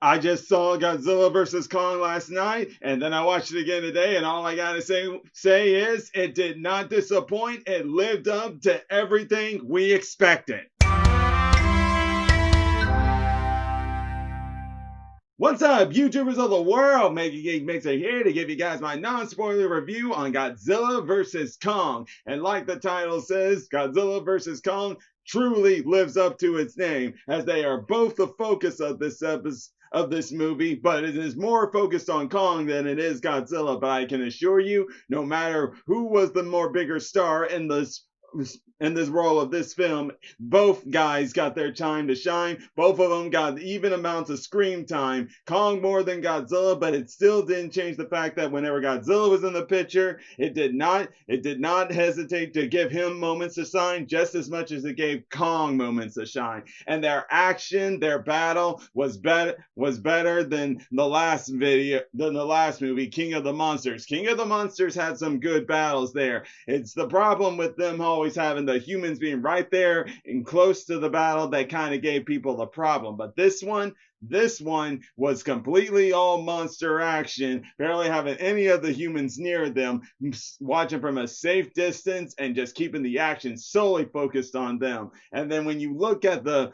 I just saw Godzilla vs Kong last night, and then I watched it again today, and all I gotta say is it did not disappoint. It lived up to everything we expected. What's up, YouTubers of the world? MegaGeekMixer here to give you guys my non-spoiler review on Godzilla vs Kong. And like the title says, Godzilla vs Kong truly lives up to its name, as they are both the focus of this movie, but it is more focused on Kong than it is Godzilla. But I can assure you, no matter who was the more bigger star in this role of this film, both guys got their time to shine. Both of them got even amounts of screen time. Kong more than Godzilla, but it still didn't change the fact that whenever Godzilla was in the picture, it did not hesitate to give him moments to shine just as much as it gave Kong moments to shine. And their action, their battle was better than the last movie, King of the Monsters. King of the Monsters had some good battles there. It's the problem with them always having the humans being right there and close to the battle that kind of gave people the problem. But this one was completely all monster action, barely having any of the humans near them, watching from a safe distance and just keeping the action solely focused on them. And then when you look at the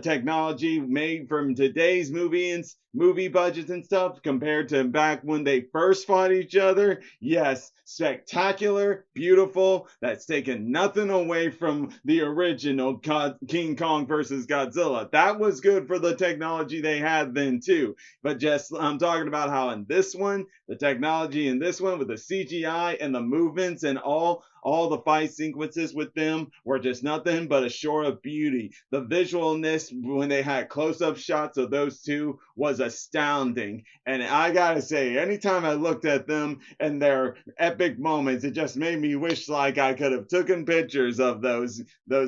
technology made from today's movie budgets and stuff compared to back when they first fought each other, yes, spectacular, beautiful. That's taken nothing away from the original King Kong versus Godzilla. That was good for the technology they had then too. But just I'm talking about how in this one, the technology in this one with the CGI and the movements and all the fight sequences with them were just nothing but a shore of beauty. The visualness when they had close-up shots of those two was astounding. And I gotta say, anytime I looked at them and their epic moments, it just made me wish like I could have taken pictures of those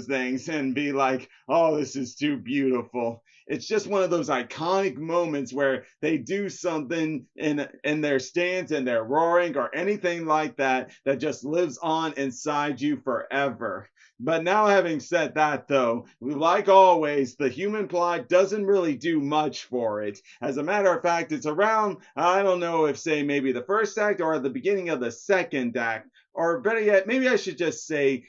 things and be like, oh, this is too beautiful. It's just one of those iconic moments where they do something in their stance and their roaring or anything like that that just lives on inside you forever. But now, having said that, though, like always, the human plot doesn't really do much for it. As a matter of fact, it's around, I don't know if, say, maybe the first act or at the beginning of the second act, or better yet, maybe I should just say,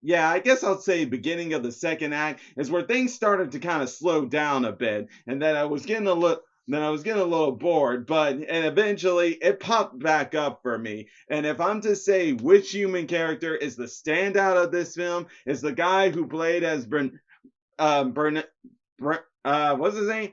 yeah, I guess I'll say beginning of the second act is where things started to kind of slow down a bit, and that I was getting a little bored, and eventually it popped back up for me. And if I'm to say which human character is the standout of this film, is the guy who played as what's his name?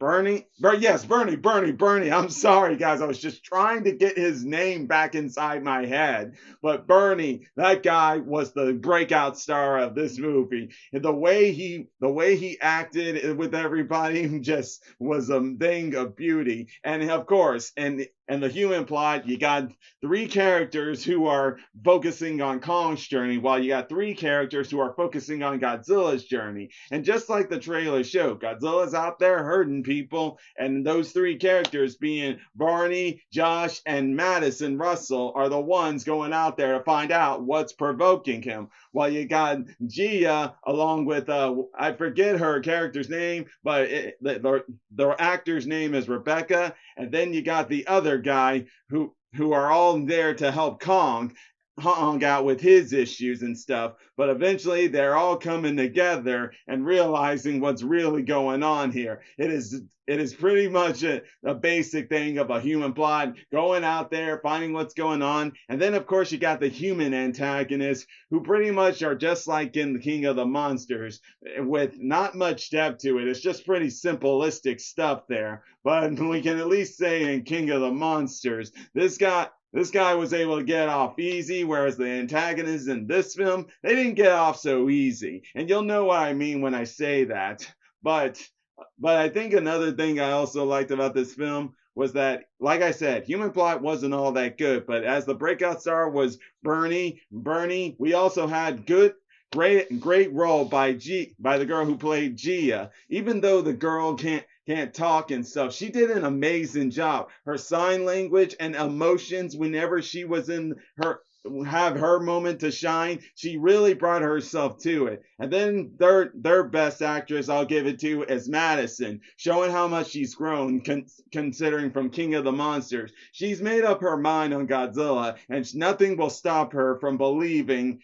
Bernie. I'm sorry, guys. I was just trying to get his name back inside my head. But Bernie, that guy was the breakout star of this movie. And the way he acted with everybody just was a thing of beauty. And of course, and the human plot, you got three characters who are focusing on Kong's journey, while you got three characters who are focusing on Godzilla's journey. And just like the trailer showed, Godzilla's out there hurting people, and those three characters, being Barney, Josh, and Madison Russell, are the ones going out there to find out what's provoking him. While you got Gia, along with, I forget her character's name, but the actor's name is Rebecca, and then you got the other guy who are all there to help Kong hung out with his issues and stuff, but eventually they're all coming together and realizing what's really going on here. It is pretty much a basic thing of a human plot, going out there, finding what's going on, and then of course you got the human antagonists who pretty much are just like in the King of the Monsters, with not much depth to it. It's just pretty simplistic stuff there, but we can at least say in King of the Monsters, this guy was able to get off easy, whereas the antagonists in this film, they didn't get off so easy. And you'll know what I mean when I say that. But I think another thing I also liked about this film was that, like I said, human plot wasn't all that good, but as the breakout star was Bernie, we also had great role by the girl who played Gia. Even though the girl can't talk and stuff, she did an amazing job. Her sign language and emotions whenever she was in her have her moment to shine. She really brought herself to it. And then their best actress, I'll give it to, is Madison, showing how much she's grown considering from King of the Monsters. She's made up her mind on Godzilla, and nothing will stop her from believing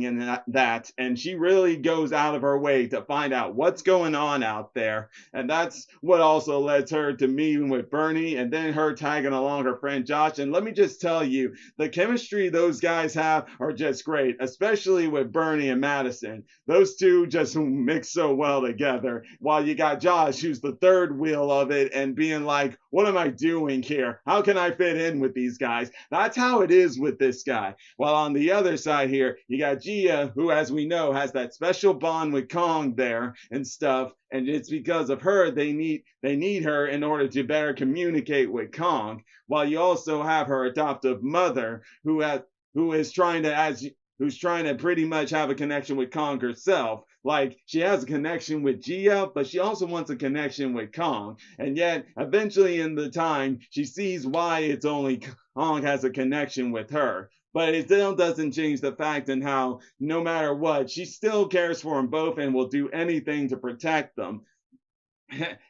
in that, and she really goes out of her way to find out what's going on out there. And that's what also led her to meeting with Bernie, and then her tagging along her friend Josh. And let me just tell you, the chemistry those guys have are just great, especially with Bernie and Madison. Those two just mix so well together, while you got Josh, who's the third wheel of it, and being like, what am I doing here? How can I fit in with these guys? That's how it is with this guy. While on the other side here, you got Gia, who, as we know, has that special bond with Kong there and stuff, and it's because of her they need her in order to better communicate with Kong. While you also have her adoptive mother, who's trying to pretty much have a connection with Kong herself. Like, she has a connection with Gia, but she also wants a connection with Kong. And yet, eventually in the time, she sees why it's only Kong has a connection with her. But it still doesn't change the fact in how, no matter what, she still cares for them both and will do anything to protect them.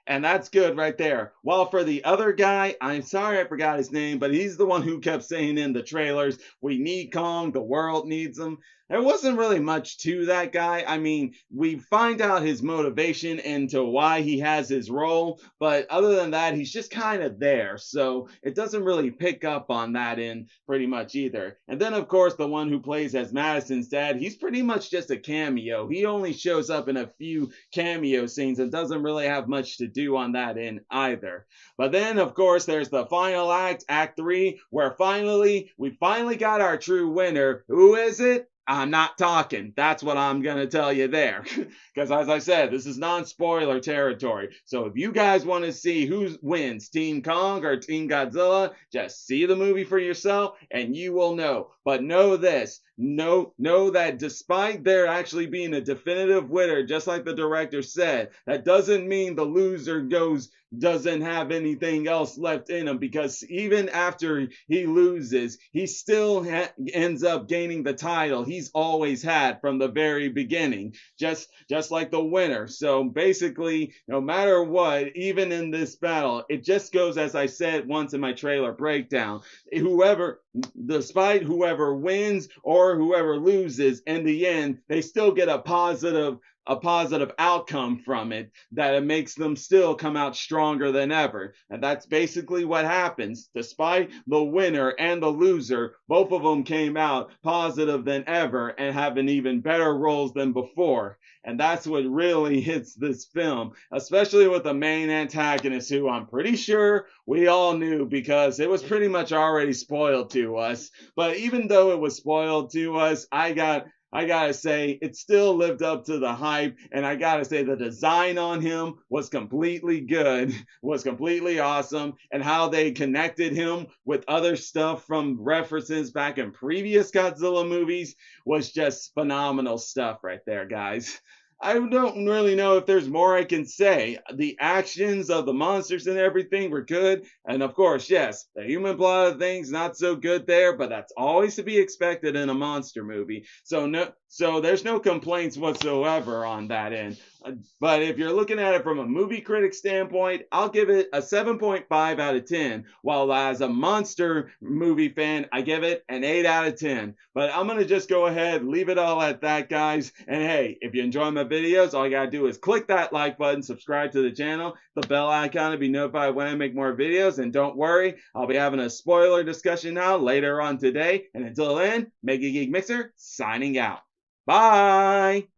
And that's good right there. While for the other guy, I'm sorry I forgot his name, but he's the one who kept saying in the trailers, we need Kong, the world needs him. There wasn't really much to that guy. I mean, we find out his motivation into why he has his role, but other than that, he's just kind of there. So it doesn't really pick up on that in pretty much either. And then, of course, the one who plays as Madison's dad, he's pretty much just a cameo. He only shows up in a few cameo scenes and doesn't really have much to do on that end either. But then, of course, there's the final act, Act 3, where we finally got our true winner. Who is it? I'm not talking. That's what I'm going to tell you there. Because as I said, this is non-spoiler territory. So if you guys want to see who wins, Team Kong or Team Godzilla, just see the movie for yourself and you will know. But know this, know that despite there actually being a definitive winner, just like the director said, that doesn't mean the loser doesn't have anything else left in him, because even after he loses, he still ends up gaining the title he's always had from the very beginning, just like the winner. So basically, no matter what, even in this battle, it just goes as I said once in my trailer breakdown. Despite whoever wins or whoever loses, in the end, they still get a positive outcome from it, that it makes them still come out stronger than ever. And that's basically what happens. Despite the winner and the loser, both of them came out positive than ever and having even better roles than before. And that's what really hits this film, especially with the main antagonist, who I'm pretty sure we all knew because it was pretty much already spoiled to us. But even though it was spoiled to us, I gotta say, it still lived up to the hype, and I gotta say the design on him was completely good, was completely awesome, and how they connected him with other stuff from references back in previous Godzilla movies was just phenomenal stuff right there, guys. I don't really know if there's more I can say. The actions of the monsters and everything were good. And of course, yes, the human plot of things not so good there, but that's always to be expected in a monster movie. So there's no complaints whatsoever on that end. But if you're looking at it from a movie critic standpoint, I'll give it a 7.5 out of 10. While as a monster movie fan, I give it an 8 out of 10. But I'm going to just go ahead, leave it all at that, guys. And hey, if you enjoy my videos, all you got to do is click that like button, subscribe to the channel, the bell icon to be notified when I make more videos. And don't worry, I'll be having a spoiler discussion now later on today. And until then, MegaGeekMixer signing out. Bye!